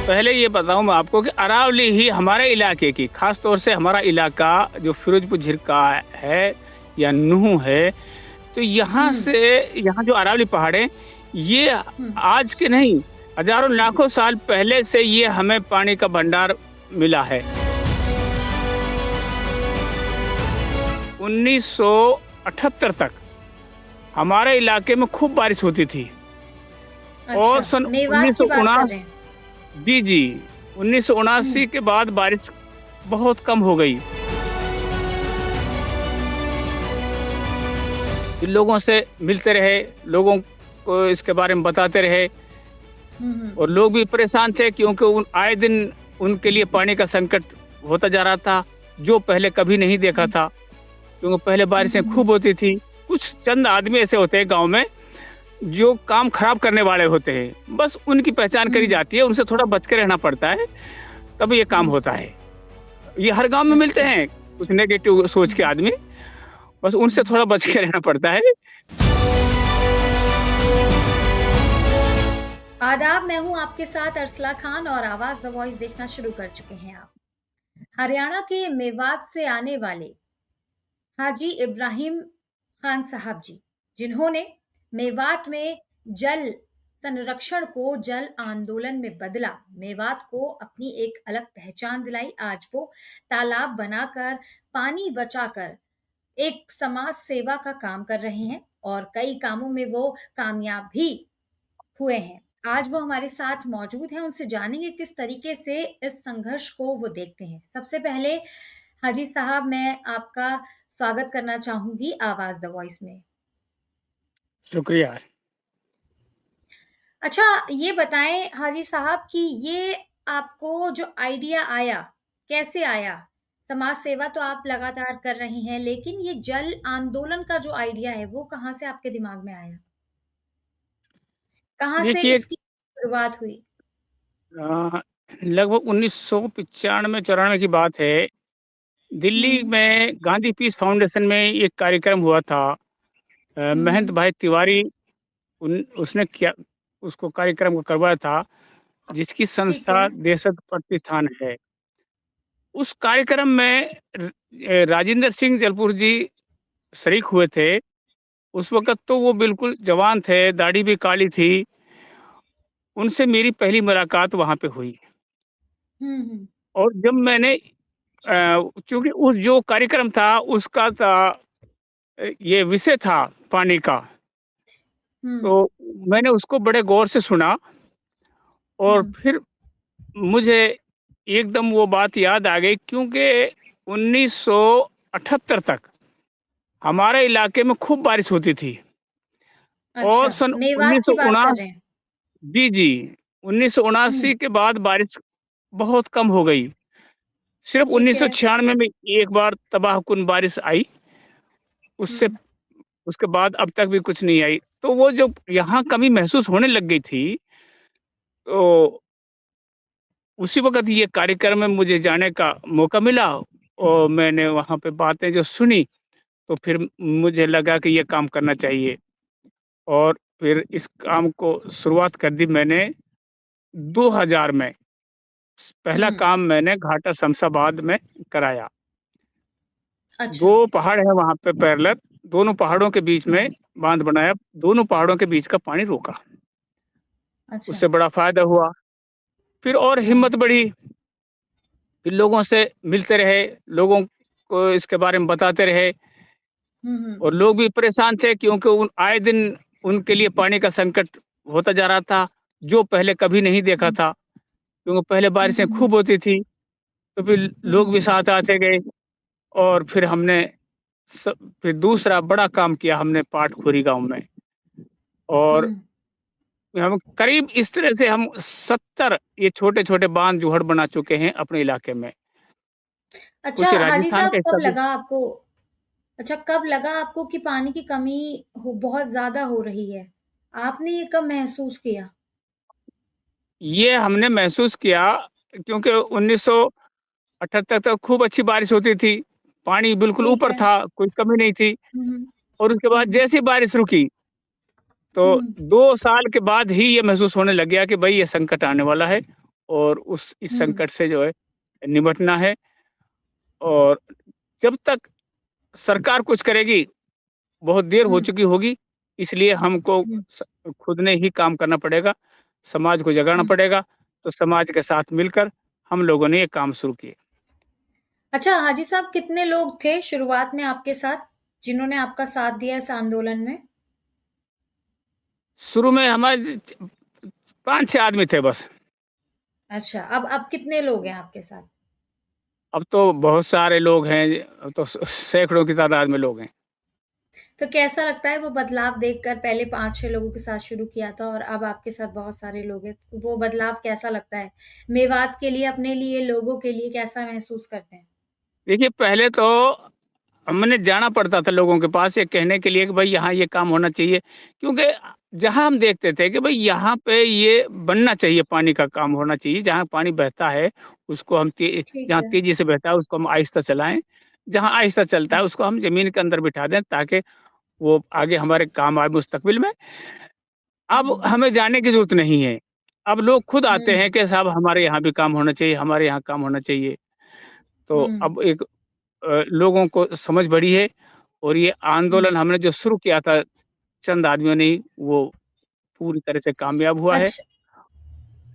पहले ये बताऊँ मैं आपको कि अरावली ही हमारे इलाके की, ख़ास तौर से हमारा इलाका जो फ़िरोज़पुर झिरका है या नूँह है, तो यहाँ हुँ, से यहाँ जो अरावली पहाड़ है, ये हुँ। आज के नहीं, हज़ारों लाखों साल पहले से ये हमें पानी का भंडार मिला है। 1978 तक हमारे इलाके में खूब बारिश होती थी और अच्छा, सन मेवात की बात कर 1979 रहे हैं। जी, जी, हुँ, 1979 के बाद बारिश बहुत कम हो गई। फिर लोगों से मिलते रहे, लोगों को इसके बारे में बताते रहे हुँ, हुँ, और लोग भी परेशान थे क्योंकि आए दिन उनके लिए पानी का संकट होता जा रहा था, जो पहले कभी नहीं देखा हुँ, था। क्योंकि पहले हुँ, बारिशें हुँ, हुँ, खूब होती थी। कुछ चंद आदमी ऐसे होते हैं गाँव में, जो काम खराब करने वाले होते हैं। बस उनकी पहचान करी हुँ, जाती है, उनसे थोड़ा बच के रहना पड़ता है, तब ये काम हुँ, होता है। ये हर गाँव में मिलते अच्छा। हैं, कुछ नेगेटिव सोच के हुँ, आदमी, बस उनसे हुँ। थोड़ा बच के रहना पड़ता है। आदाब, मैं हूँ आपके साथ अरसला खान और आवाज़ द वॉइस देखना शुरू कर चुके हैं आप। हरियाणा के मेवात से आने वाले हाजी इब्राहिम खान साहब जी, जिन्होंने मेवात में जल संरक्षण को जल आंदोलन में बदला, मेवात को अपनी एक अलग पहचान दिलाई। आज वो तालाब बनाकर, पानी बचाकर एक समाज सेवा का काम कर रहे हैं और कई कामों में वो कामयाब भी हुए हैं। आज वो हमारे साथ मौजूद हैं, उनसे जानेंगे किस तरीके से इस संघर्ष को वो देखते हैं। सबसे पहले हाजी साहब मैं आपका स्वागत करना चाहूँगी आवाज़ द वॉइस में। शुक्रिया। अच्छा ये बताएँ हाजी साहब कि ये आपको जो आइडिया आया, कैसे आया? समाज सेवा तो आप लगातार कर रही हैं, लेकिन ये जल आंदोलन का जो आइडिया है, वो कहाँ से आपके दिमाग में आया? कहाँ से देखिए इसकी शुरुआत हुई? लगभग 1995-94 की बात है। हुँ, दिल्ली हुँ। में गांधी पीस फाउंडेशन में एक कार्यक्रम हुआ था। हुँ, महंत हुँ। भाई तिवारी उन उसने किया उसको कार्यक्रम को करवाया था, जिसकी ठीक है। संस्था देशज प्रतिष्ठान है। उस कार्यक्रम में राजेंद्र सिंह जलपुर जी शरीक हुए थे। उस वक़्त तो वो बिल्कुल जवान थे, दाढ़ी भी काली थी। उनसे मेरी पहली मुलाकात वहाँ पे हुई हुँ, हुँ। और जब मैंने चूँकि उस जो कार्यक्रम था उसका ये विषय था पानी का, हुँ, तो मैंने उसको बड़े गौर से सुना और हुँ। फिर मुझे एकदम वो बात याद आ गई क्योंकि 1978 तक हमारे इलाके में खूब बारिश होती थी और अच्छा, सन मेवात की बात कर 1979 रहे हैं। जी, जी, हुँ, 1979 के बाद बारिश बहुत कम हो गई। सिर्फ़ ठीक है। 1996 में एक बार तबाहकुन बारिश आई, उससे हुँ, उसके बाद अब तक भी कुछ नहीं आई। तो वो जो यहाँ कमी महसूस होने लग गई थी, तो उसी वक़्त ये कार्यक्रम में मुझे जाने का मौका मिला और मैंने वहाँ पे बातें जो सुनी, तो फिर मुझे लगा कि ये काम करना चाहिए और फिर इस काम को शुरुआत कर दी मैंने 2000 में। पहला हुँ, काम मैंने घाटा शमशाबाद में कराया। अच्छा। 2 पहाड़ हैं वहाँ पे पैरेलल, दोनों पहाड़ों के बीच हुँ, में बाँध बनाया, दोनों पहाड़ों के बीच का पानी रोका। अच्छा। उससे बड़ा फ़ायदा हुआ। फिर और हाँ। हिम्मत बढ़ी, फिर लोगों से मिलते रहे, लोगों को इसके बारे में बताते रहे हुँ, हुँ, और लोग भी परेशान थे क्योंकि आए दिन उनके लिए पानी का संकट होता जा रहा था, जो पहले कभी नहीं देखा हुँ, था। क्योंकि पहले हुँ, बारिशें हुँ, हुँ, खूब होती थी, तो फिर लोग हुँ, भी साथ आते गए और फिर हमने स फिर दूसरा बड़ा काम किया हमने पाटखोरी गाँव में और हुँ। हम करीब इस तरह से हम 70 ये छोटे-छोटे बाँध, जोहड़ बना चुके हैं अपने इलाके में। अच्छा कुछ हाजी राजस्थान का साहब हिस्सा भी कब लगा आपको कि पानी की कमी बहुत ज़्यादा हो रही है? आपने ये कब महसूस किया? ये हमने महसूस किया क्योंकि 1978 तक खूब अच्छी बारिश होती थी। पानी बिल्कुल ठीक ऊपर है। था, कोई कमी नहीं थी हुँ, हुँ, और उसके हुँ, बाद हुँ, जैसे ही बारिश रुकी, तो हुँ, 2 साल के बाद ही ये महसूस होने लग गया कि भई ये संकट आने वाला है और उस इस हुँ, संकट से जो है निपटना है। और जब तक सरकार कुछ करेगी, बहुत देर हो हुँ, चुकी होगी, इसलिए हमको हुँ, स खुद ने ही काम करना पड़ेगा, समाज को जगाना हुँ। पड़ेगा, तो समाज के साथ मिलकर हम लोगों ने ये काम शुरू किए। अच्छा हाजी साहब कितने लोग थे शुरुआत में आपके साथ, जिन्होंने आपका साथ दिया इस आंदोलन में? शुरू में हमारे 5-6 आदमी थे बस। अच्छा, अब कितने लोग हैं आपके साथ? अब तो बहुत सारे लोग हैं, अब तो सैकड़ों की तादाद में लोग हैं। तो कैसा लगता है वो बदलाव देखकर पहले 5-6 लोगों के साथ शुरू किया था और अब आपके साथ बहुत सारे लोग हैं, वो बदलाव कैसा लगता है? मेवात के लिए, अपने लिए, लोगों के लिए कैसा महसूस करते हैं? देखिए, पहले तो हमने जाना पड़ता था लोगों के पास ये कहने के लिए कि भाई यहाँ ये काम होना चाहिए। क्योंकि जहाँ हम देखते थे कि भाई यहाँ पे ये बनना चाहिए, पानी का काम होना चाहिए। जहाँ पानी बहता है उसको हम ठीक जहाँ है। तेज़ी से बहता है उसको हम आहिस्ता चलाएँ। जहाँ आहिस्ता चलता हुँ, है उसको हम ज़मीन के अंदर बिठा दें, ताकि वो आगे हमारे काम आए मुस्तकबिल में। अब हुँ, हमें जाने की ज़रूरत नहीं है। अब लोग खुद आते हैं हुँ, कि साहब हमारे यहाँ भी काम होना चाहिए, हमारे यहाँ काम होना चाहिए। तो हुँ, अब एक लोगों को समझ बढ़ी है। और ये हुँ। आंदोलन हमने जो शुरू किया था चंद आदमियों ने ही, वो पूरी तरह से कामयाब हुआ है। अच्छ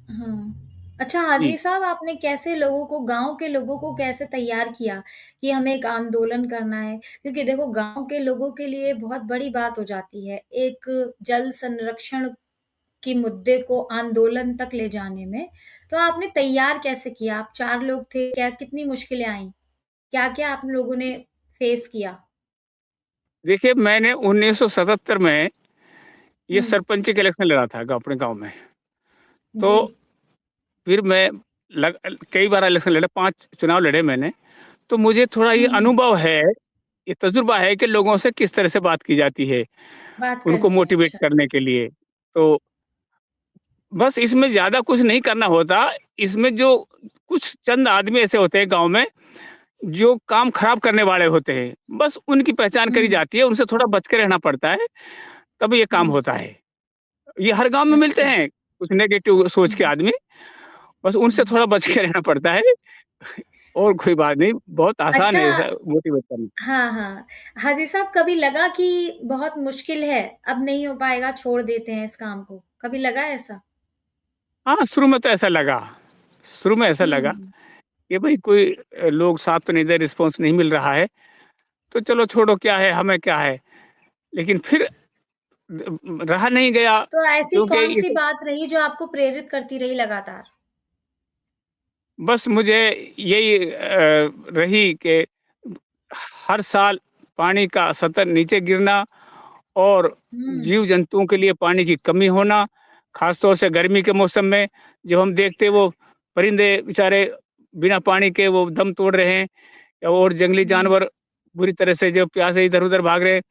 हाँ। अच्छा हाजी जी। साहब आपने कैसे लोगों को गाँव के लोगों को कैसे तैयार किया कि हमें एक आंदोलन करना है? क्योंकि देखो गाँव के लोगों के लिए बहुत बड़ी बात हो जाती है, एक जल संरक्षण की मुद्दे को आंदोलन तक ले जाने में। तो आपने तैयार कैसे किया? आप 4 लोग थे, क्या कितनी मुश्किलें आईं? क्या-क्या आप लोगों ने फेस किया? देखिए, मैंने 1977 में ये हुँ, सरपंची का इलेक्शन लड़ा था अपने गाँव में। तो जी। फिर मैं लग कई बार इलेक्शन लड़ा, 5 चुनाव लड़े मैंने। तो मुझे थोड़ा ये हुँ, हुँ। अनुभव है, ये तजुर्बा है कि लोगों से किस तरह से बात की जाती है, बात उनको करनी है, मोटिवेट अच्छा। करने के लिए। तो बस इसमें ज़्यादा कुछ नहीं करना होता। इसमें जो कुछ चंद आदमी ऐसे होते हैं गाँव में, जो काम खराब करने वाले होते हैं, बस उनकी पहचान करी हुँ, जाती है, उनसे थोड़ा बच के रहना पड़ता है, तब ये काम हुँ, होता है। ये हर गाँव में मिलते अच्छा। हैं, कुछ नेगेटिव सोच के हुँ, आदमी, बस उनसे हुँ। थोड़ा बच के रहना पड़ता है। और कोई बात नहीं, बहुत आसान अच्छा है ऐसा मोटिवेट करना। हाँ, हाँ। हाजी साहब कभी लगा कि बहुत मुश्किल है, अब नहीं हो पाएगा, छोड़ देते हैं इस काम को, कभी लगा ऐसा? हाँ, शुरू में तो ऐसा लगा, शुरू में ऐसा लगा हुँ, कि भई कोई लोग साथ तो नहीं दे, रिस्पॉन्स नहीं मिल रहा है, तो चलो छोड़ो, क्या है, हमें क्या है। लेकिन फिर रहा नहीं गया, तो ऐसी क्योंकि ये कौन-सी तो बात रही जो आपको प्रेरित करती रही लगातार? बस मुझे यही रही कि हर साल पानी का सतह नीचे गिरना और हुँ, जीव-जंतुओं के लिए पानी की कमी होना, ख़ास तौर से गर्मी के मौसम में जब हम देखते वो परिंदे बेचारे बिना पानी के वो दम तोड़ रहे हैं, और जंगली हुँ, जानवर बुरी तरह से जो प्यासे इधर-उधर भाग रहे हैं।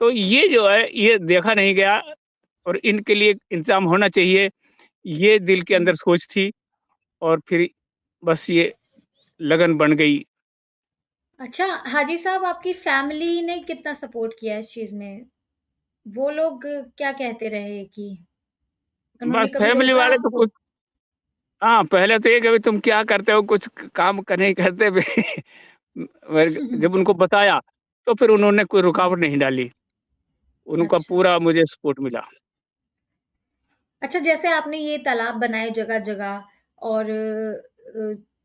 तो ये जो है, ये देखा नहीं गया और इनके लिए इंतज़ाम होना चाहिए, ये दिल के हुँ। अंदर सोच थी। और फिर बस ये लगन बन गई। अच्छा, हाजी साहब आपकी फैमिली ने कितना सपोर्ट किया इस चीज़ में? वो लोग क्या कहते रहे कि बस उन्होंने कभी फैमिली रोका वाले तो आपको? कुछ, हाँ, पहले तो ये कि, "भई तुम क्या करते हो? कुछ काम नहीं करते बे।" मगर जब उनको बताया, तो फिर उन्होंने कोई हुँ, रुकावट नहीं डाली। उनका अच्छा। पूरा मुझे सपोर्ट मिला। अच्छा, जैसे आपने ये तालाब बनाए जगह-जगह और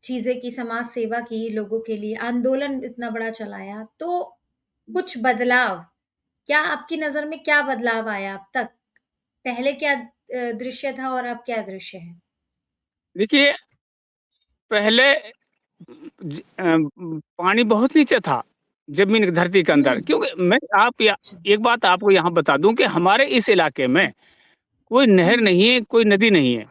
चीज़ें की, समाज सेवा की लोगों के लिए, आंदोलन इतना बड़ा चलाया, तो कुछ बदलाव, क्या आपकी नज़र में क्या बदलाव आया अब तक? पहले क्या दृश्य था और अब क्या दृश्य है? देखिए, पहले पानी बहुत नीचे था, ज़मीन धरती के हुँ, अंदर। क्योंकि मैं आप या अच्छा। एक बात आपको यहाँ बता दूँ कि हमारे इस इलाके में कोई नहर हुँ, नहीं है, कोई नदी नहीं है।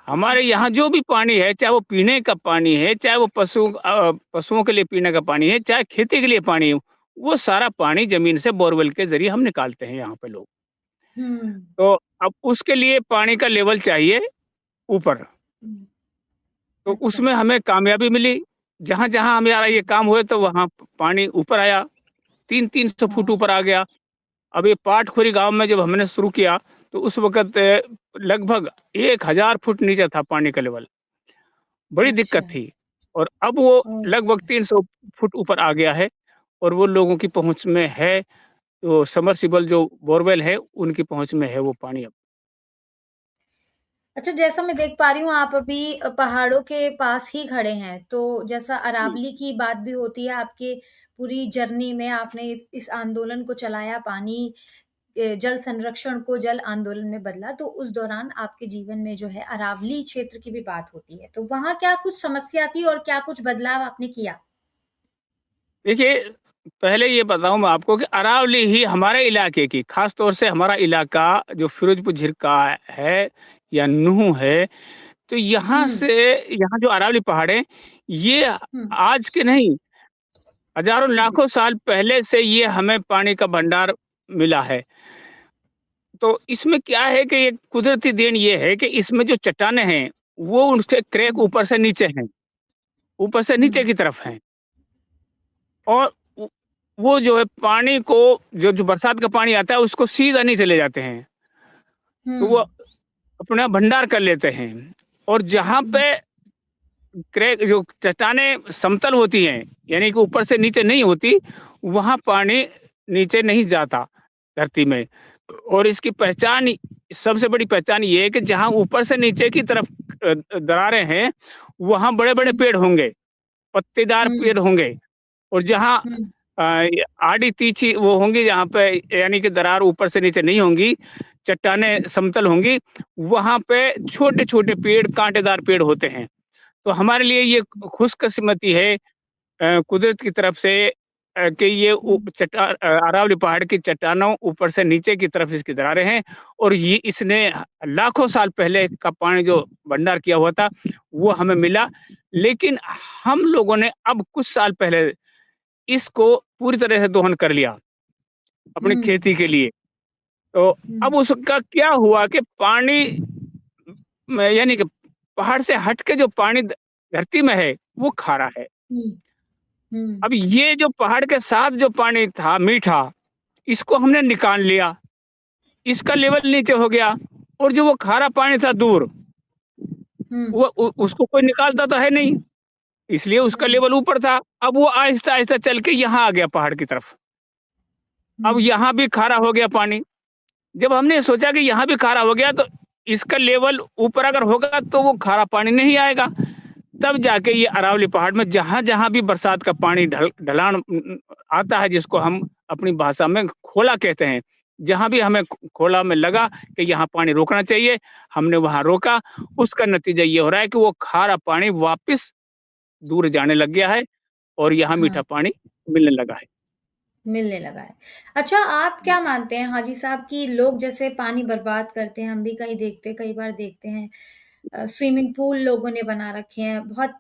हमारे अच्छा। यहाँ जो भी पानी है, चाहे वो पीने का पानी है, चाहे वो पशुओं के लिए पीने का पानी है, चाहे खेती के लिए पानी हो, वो सारा पानी ज़मीन से बोरवेल के ज़रिए हम निकालते हैं यहाँ पे लोग। हुँ, तो अब उसके लिए पानी का लेवल चाहिए ऊपर, हुँ, तो अच्छा। उसमें हमें कामयाबी मिली। जहाँ-जहाँ हमारा ये हुँ, काम हुए तो वहाँ पानी ऊपर आया, 3-300 फुट हाँ। ऊपर आ गया। अब ये पाटखोरी गाँव में जब हमने शुरू किया, तो उस वक़्त लगभग 1000 फुट नीचे था पानी का लेवल। बड़ी अच्छा। दिक्कत थी और अब वो लगभग ओके। 300 फुट ऊपर आ गया है और वो लोगों की पहुँच में है, तो सबमर्सिबल जो बोरवेल है, उनकी पहुँच में है वो पानी अब। अच्छा, जैसा मैं देख पा रही हूँ आप अभी पहाड़ों के पास ही खड़े हैं, तो जैसा जी। अरावली की बात भी होती है आपके पूरी जर्नी में आपने इस आंदोलन को चलाया, पानी जल संरक्षण को जल आंदोलन में बदला, तो उस दौरान आपके जीवन में जो है अरावली क्षेत्र की भी बात होती है। तो वहाँ क्या कुछ समस्या थी और क्या कुछ बदलाव आपने किया? देखिए, पहले ये बताऊँ मैं आपको कि अरावली ही हमारे इलाके की, ख़ास तौर से हमारा इलाका जो फ़िरोज़पुर झिरका है या नूँह है, तो यहाँ हुँ, से यहाँ जो अरावली पहाड़ है, ये हुँ, आज के नहीं, हज़ारों लाखों साल पहले से ये हमें पानी का भंडार मिला है। तो इसमें क्या है कि एक कुदरती देन ये है कि इसमें जो चट्टानें हैं, वो उनसे क्रैक हुँ, ऊपर से नीचे हैं, ऊपर से हुँ, नीचे की तरफ हैं और वो जो है पानी को जो बरसात का पानी आता है उसको सीधा नीचे ले जाते हैं। तो वो हुँ, अपना भंडार कर लेते हैं और जहाँ हुँ, पे क्रैक जो चट्टानें समतल होती हैं, यानी कि ऊपर से नीचे नहीं होती, वहाँ पानी नीचे नहीं जाता धरती में। और इसकी पहचान सबसे बड़ी पहचान ये है कि जहाँ ऊपर से नीचे की तरफ दरारें हैं, वहाँ बड़े-बड़े हुँ, पेड़ होंगे, पत्तेदार हुँ, पेड़ होंगे और जहाँ हुँ, आड़ी-तिरछी वो होंगी जहाँ पे यानी कि दरार ऊपर से नीचे नहीं होंगी, चट्टानें समतल होंगी, वहाँ पे छोटे-छोटे पेड़, कांटेदार पेड़ होते हैं। तो हमारे लिए ये खुशकिस्मती है कुदरत की तरफ से कि ये हुँ, अरावली पहाड़ की चट्टानों ऊपर से नीचे की तरफ इसकी दरारें हैं और ये इसने लाखों साल पहले का पानी जो भंडार किया हुआ था, वो हमें मिला। लेकिन हम लोगों ने अब कुछ साल पहले इसको पूरी तरह से दोहन कर लिया, अपनी हुँ, खेती के लिए। तो हुँ, अब उसका क्या हुआ कि पानी में यानी कि पहाड़ से हट के जो पानी धरती में है, वो खारा है। हुँ, हुँ, अब ये जो पहाड़ के साथ जो पानी था मीठा, इसको हमने निकाल लिया, इसका लेवल नीचे हो गया और जो वो खारा पानी था दूर, हुँ, वो उसको कोई निकालता तो है नहीं, इसलिए उसका हुँ, लेवल ऊपर था। अब वो आहिस्ता-आहिस्ता चल के यहाँ आ गया पहाड़ की तरफ। अब हुँ, यहाँ भी खारा हो गया पानी। जब हमने सोचा कि यहाँ भी खारा हो गया तो इसका लेवल ऊपर अगर होगा तो वो खारा पानी नहीं आएगा। तब जाके ये अरावली पहाड़ में जहाँ-जहाँ भी बरसात का पानी ढलान आता है जिसको हम अपनी भाषा में खोला कहते हैं। जहाँ भी हमें खोला में लगा कि यहाँ पानी रोकना चाहिए, हमने वहाँ रोका। उसका नतीजा ये हो रहा है कि वो खारा पानी वापस दूर जाने लग गया है और यहाँ हाँ। मीठा पानी मिलने लगा है। मिलने लगा है। अच्छा, आप क्या मानते हैं हाजी साहब कि लोग जैसे पानी बर्बाद करते हैं, हम भी कई बार देखते हैं स्विमिंग पूल लोगों ने बना रखे हैं, बहुत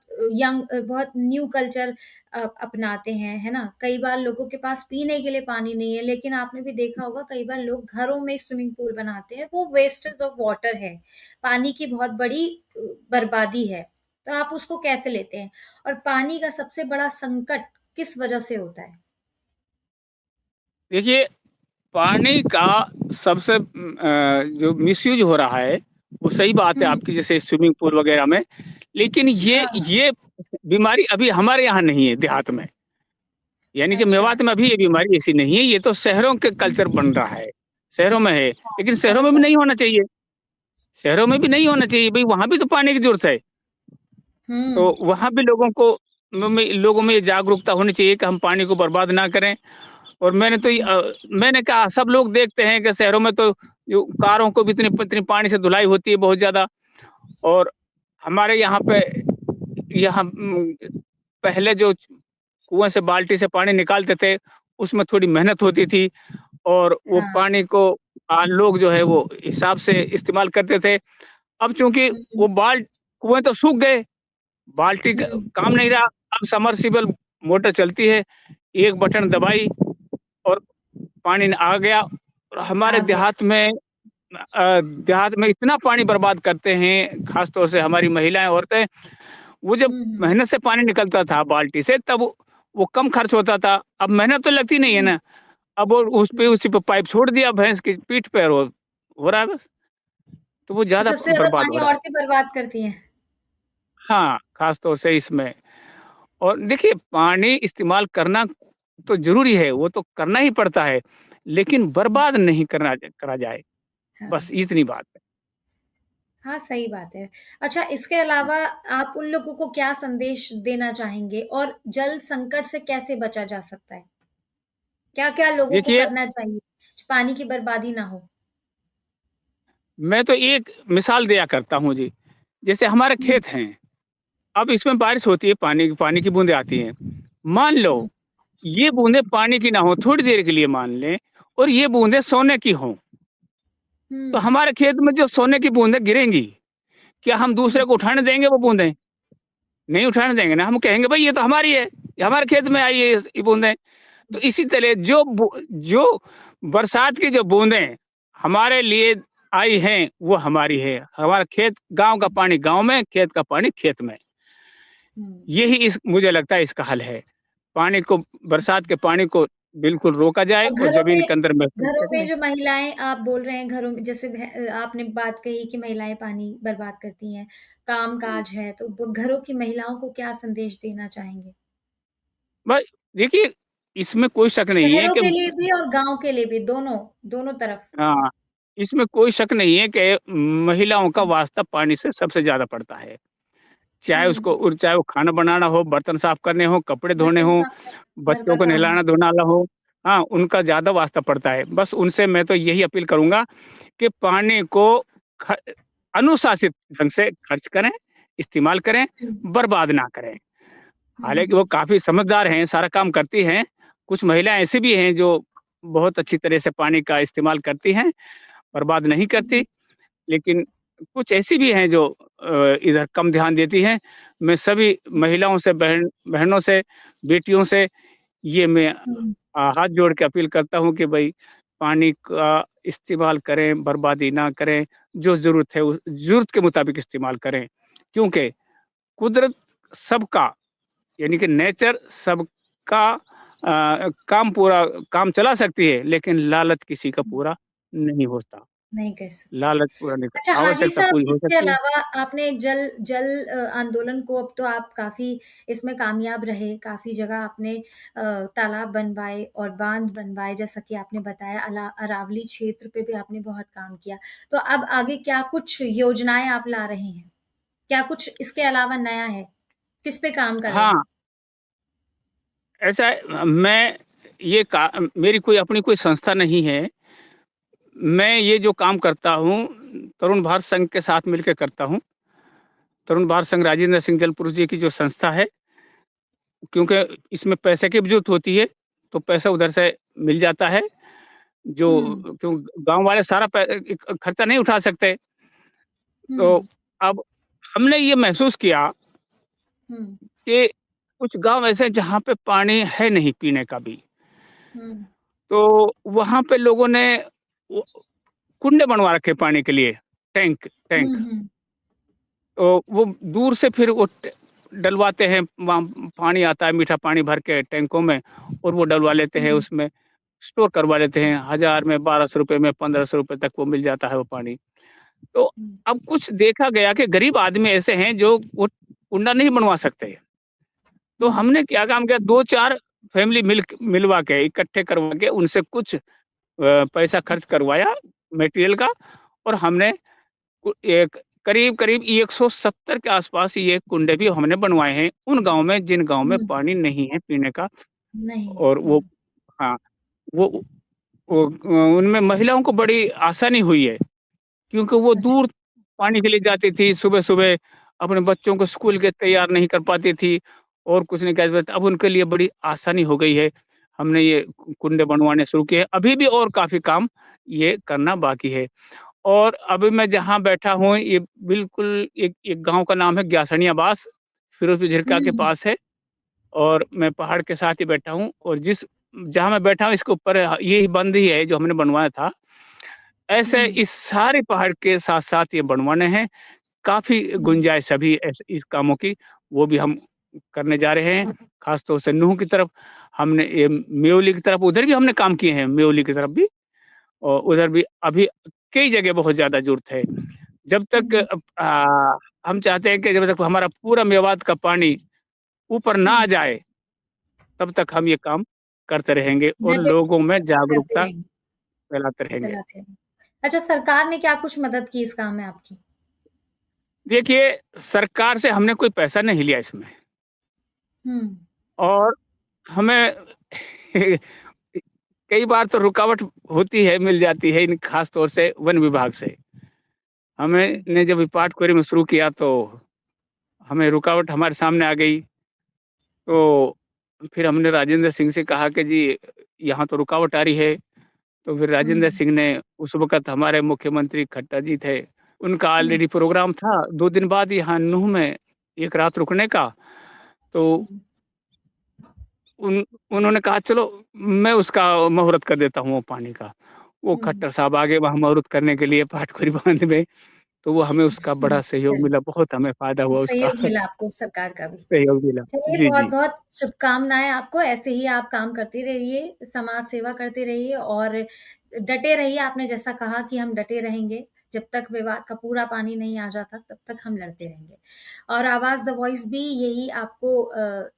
बहुत न्यू कल्चर अपनाते हैं, है ना? कई बार लोगों के पास पीने के लिए पानी नहीं है, लेकिन आपने भी देखा होगा कई बार लोग घरों में स्विमिंग पूल बनाते हैं, वो वेस्टेज ऑफ वाटर है, पानी की बहुत बड़ी बर्बादी है। तो आप उसको कैसे लेते हैं? और पानी का सबसे बड़ा संकट किस वजह से होता है? देखिए, पानी का सबसे जो मिसयूज़ हो रहा है, वो सही बात है हुँ। आपकी जैसे स्विमिंग पूल वगैरह में, लेकिन हाँ, ये बीमारी अभी हमारे यहाँ नहीं है देहात में। यानी कि अच्छा। मेवात में अभी ये बीमारी ऐसी नहीं है, ये तो शहरों के कल्चर बन रहा है, शहरों में है। हाँ, लेकिन शहरों सही में भी बात। नहीं होना चाहिए, शहरों में भी नहीं होना चाहिए, भई वहाँ भी तो पानी की ज़रूरत है। हुँ, तो वहाँ भी लोगों में ये जागरूकता होनी चाहिए कि हम पानी को बर्बाद ना करें। और हुँ, मैंने कहा सब लोग देखते हैं कि शहरों में तो जो कारों को भी इतनी इतनी पानी से धुलाई होती है बहुत ज़्यादा और हमारे यहाँ पे यहाँ पहले जो कुएँ से बाल्टी से पानी निकालते थे, उसमें थोड़ी मेहनत होती थी और वो हाँ, पानी को लोग जो है वो हिसाब से इस्तेमाल करते थे। अब चूँकि हुँ, वो कुएँ तो सूख गए, बाल्टी का हुँ, काम नहीं रहा, अब सबमर्सिबल मोटर चलती है, एक बटन दबाई और पानी आ गया और हमारे आ गया। देहात में इतना पानी बर्बाद करते हैं, ख़ास तौर से हमारी महिलाएँ, औरतें, वो जब हुँ, हुँ, मेहनत से पानी निकलता था बाल्टी से तब वो कम खर्च होता था। अब मेहनत तो लगती नहीं है हुँ, ना, अब वो हुँ। उसी पे पाइप छोड़ दिया भैंस की पीठ पे और वो हो रहा है बस, तो वो तो ज़्यादा सबसे ज़्यादा बर्बाद हो पानी रहा है। औरतें बर्बाद करती हैं। हाँ, ख़ास तौर से इसमें। और देखिए पानी इस्तेमाल करना तो ज़रूरी है, वो तो करना ही पड़ता है, लेकिन हुँ, बर्बाद नहीं करा जाए, बस हाँ। इतनी बात है। हाँ, सही बात है। अच्छा, इसके अलावा आप उन लोगों को क्या संदेश देना चाहेंगे और जल संकट से कैसे बचा जा सकता है? क्या-क्या लोगों को देखिए, करना चाहिए, पानी की बर्बादी ना हो? मैं तो एक मिसाल दिया करता हूँ जी, जैसे हमारे हुँ, खेत हैं, अब इसमें बारिश होती है, पानी पानी की बूँदें आती हैं। मान लो, हुँ, ये बूँदें पानी की ना हो, थोड़ी देर के लिए मान लें और ये बूँदें सोने की हों, तो हुँ, हमारे खेत में जो सोने की बूँदें गिरेंगी, क्या हम हुँ, दूसरे को उठाने देंगे वो बूँदें? नहीं उठाने देंगे ना, हम कहेंगे भई ये तो हमारी है, ये हमारे खेत में आई है ये बूँदें। तो इसी तरह जो बरसात की जो बूँदें हमारे लिए आई हैं, वो हमारी है। हमारा खेत गाँव का पानी गाँव में, खेत का पानी खेत में। हुँ। यही इस मुझे लगता है इसका हल है। पानी को बरसात के पानी को बिल्कुल रोका जाए और और ज़मीन के अंदर महफूज़ घरों किया में जाए। जो महिलाएँ आप बोल रहे हैं घरों में जैसे आपने बात कही कि महिलाएँ पानी बर्बाद करती हैं, काम-काज है, तो वो घरों की महिलाओं को क्या संदेश देना चाहेंगे? भाई देखिए, इसमें कोई शक नहीं है शहरों कि के लिए भी और गाँव के लिए भी, दोनों तरफ। हाँ, इसमें कोई शक नहीं है कि महिलाओं का हुँ, वास्ता पानी से सबसे ज़्यादा पड़ता है। हुँ, चाहे वो खाना बनाना हो, बर्तन साफ करने हों, कपड़े धोने बर्तन हों, साफ कर घर बच्चों का को काम है। नहलाना-धुलाना हो, हाँ, उनका ज़्यादा वास्ता पड़ता है। बस उनसे मैं तो यही अपील करूँगा कि पानी को ख अनुशासित ढंग से खर्च करें, इस्तेमाल करें, हुँ, बर्बाद ना करें। हालाँकि हुँ, वो काफ़ी समझदार हैं, सारा काम करती हैं। कुछ महिलाएँ ऐसी भी हैं जो बहुत अच्छी तरह से पानी का इस्तेमाल करती हैं, बर्बाद नहीं करती। हुँ, लेकिन कुछ ऐसी भी हैं जो इधर कम ध्यान देती हैं। मैं सभी महिलाओं से, बहनों से, बेटियों से ये मैं हुँ, हाथ जोड़ के अपील करता हूँ कि भई पानी का इस्तेमाल करें, बर्बादी ना करें। जो ज़रूरत है उस ज़रूरत के मुताबिक इस्तेमाल करें। क्योंकि कुदरत सबका यानी कि नेचर सबका काम चला सकती है, लेकिन लालच किसी का हुँ, पूरा नहीं होता। नहीं कर सकती। लालच पूरा नहीं अच्छा कर हाजी आवश्यकता साहब पूरी हो इसके सकती है। अलावा आपने जल जल आंदोलन को अब तो आप काफ़ी इसमें कामयाब रहे, काफ़ी जगह आपने तालाब बनवाए और बाँध बनवाए जैसा कि आपने बताया अरावली क्षेत्र पे भी आपने बहुत काम किया। तो अब आगे क्या कुछ योजनाएँ आप ला रहे हैं? क्या कुछ इसके अलावा नया है? किस पे काम कर रहे हैं? हाँ, ऐसा है मैं ये का मेरी कोई अपनी कोई संस्था नहीं है। मैं ये जो काम करता हूँ, तरुण भारत संघ के साथ मिलके करता हूँ। तरुण भारत संघ राजेंद्र सिंह जलपुर जी की जो संस्था है, क्योंकि इसमें पैसे की भी ज़रूरत होती है, तो पैसा उधर से मिल जाता है। जो हुँ, क्यों गाँव वाले सारा खर्चा नहीं उठा सकते। हुँ, तो अब हमने ये महसूस किया हुँ, कि कुछ गाँव ऐसे हैं जहाँ पे पानी है नहीं पीने का भी। हुँ, तो वहाँ पे लोगों ने वो कुंडे बनवा रखे पानी के लिए, टैंक हुँ, टैंक। हुँ, तो वो दूर से फिर वो डलवाते हैं, वहाँ पानी आता है मीठा पानी भर के टैंकों में और वो डलवा लेते हैं हुँ, उसमें, स्टोर करवा लेते हैं। 1000 में, 1200 रुपए में, 1500 रुपए तक वो मिल जाता है वो पानी। तो हुँ, अब कुछ देखा गया कि गरीब आदमी ऐसे हैं जो वो कुंडा नहीं बनवा सकते। तो हुँ, हमने क्या काम किया, 2-4 फैमिली मिलवा के इकट्ठे करवा के उनसे कुछ पैसा खर्च करवाया मटेरियल का और हमने एक करीब-करीब 170 के आसपास ये कुंडे भी हमने बनवाए हैं, उन गाँव में जिन गाँव में हुँ, पानी नहीं है पीने का। नहीं है। और वो हुँ, हाँ, वो उनमें महिलाओं को बड़ी आसानी हुई है, क्योंकि वो अच्छा। दूर पानी के लिए जाती थी, सुबह-सुबह अपने बच्चों को स्कूल के तैयार नहीं कर पाती थी और कुछ नहीं कर पाती, अब उनके लिए बड़ी आसानी हो गई है। हमने ये कुंडे बनवाने शुरू किए, अभी भी और काफ़ी काम ये करना बाकी है। और अभी मैं जहाँ बैठा हूँ, ये बिल्कुल एक एक गाँव का नाम है ग्यासनिया बास, फिरोज़पुर झिरका के हुँ, पास है और मैं पहाड़ के साथ ही बैठा हूँ और जहाँ मैं बैठा हूँ इसके ऊपर यही बंध ही है जो हमने बनवाया था। ऐसे हुँ, इस सारे पहाड़ के साथ-साथ ये बनवाने हैं, काफ़ी हुँ, गुंजाइश अभी इस कामों की, वो भी हम करने जा रहे हैं। ख़ास तौर से नूह की तरफ हमने ये म्योली की तरफ उधर भी हमने काम किए हैं, म्योली की तरफ भी और उधर भी अभी कई जगह बहुत ज़्यादा ज़रूरत है। जब हुँ, तक हुँ, हम चाहते हैं कि जब तक हमारा पूरा मेवात का पानी ऊपर ना आ हुँ, जाए, तब तक हम ये काम करते रहेंगे और डटे लोगों में करते जागरूकता रहेंगे, फैलाते रहेंगे। चलाते रहेंगे। अच्छा, सरकार ने क्या कुछ मदद की इस काम में आपकी? देखिए, सरकार से हमने कोई पैसा नहीं लिया इसमें हुँ, और हमें कई बार तो रुकावट होती है, मिल जाती है इन ख़ास तौर से वन विभाग से। हमें हुँ, ने जब ये पाट क्वेरी में शुरू किया तो हमें रुकावट हमारे सामने आ गई। तो फिर हमने राजेंद्र सिंह से कहा कि जी यहाँ तो रुकावट आ रही है। तो फिर राजेंद्र हुँ, सिंह ने उस वक़्त हमारे मुख्यमंत्री खट्टर जी थे, उनका हुँ, ऑलरेडी प्रोग्राम था 2 दिन बाद यहाँ नूह में 1 रात रुकने का। तो हुँ, उन उन्होंने कहा चलो मैं उसका मुहूर्त कर देता हूँ वो पानी का। वो हुँ, खट्टर साहब आ गए वहाँ मुहूर्त करने के लिए पाटकुरी बाँध में, तो वो हमें उसका हुँ, बड़ा सहयोग चलिए, मिला, बहुत हमें फ़ायदा हुआ उसका सहयोग मिला आपको सरकार का भी। सहयोग मिला। चलिए, जी, जी। बहुत-बहुत शुभकामनाएँ आपको, ऐसे ही आप काम करते रहिए, समाज सेवा करते रहिए और डटे रहिए, आपने जैसा कहा कि हम डटे रहेंगे, जब तक विवाद का पूरा पानी नहीं आ जाता, तब तक हम लड़ते रहेंगे। और आवाज़ द वॉइस भी यही आपको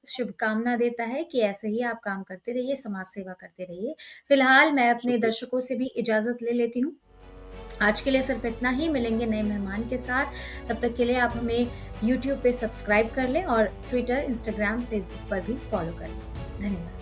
शुभकामना देता है कि ऐसे ही आप काम करते रहिए, समाज सेवा करते रहिए। फिलहाल मैं अपने शुक्रिया। दर्शकों से भी इजाज़त ले लेती हूँ। आज के लिए सिर्फ इतना ही, मिलेंगे नए मेहमान के साथ। तब तक के लिए आप हमें यूट्यूब पे सब्सक्राइब कर लें और ट्विटर, इंस्टाग्राम, फेसबुक पर भी फॉलो कर लें। धन्यवाद।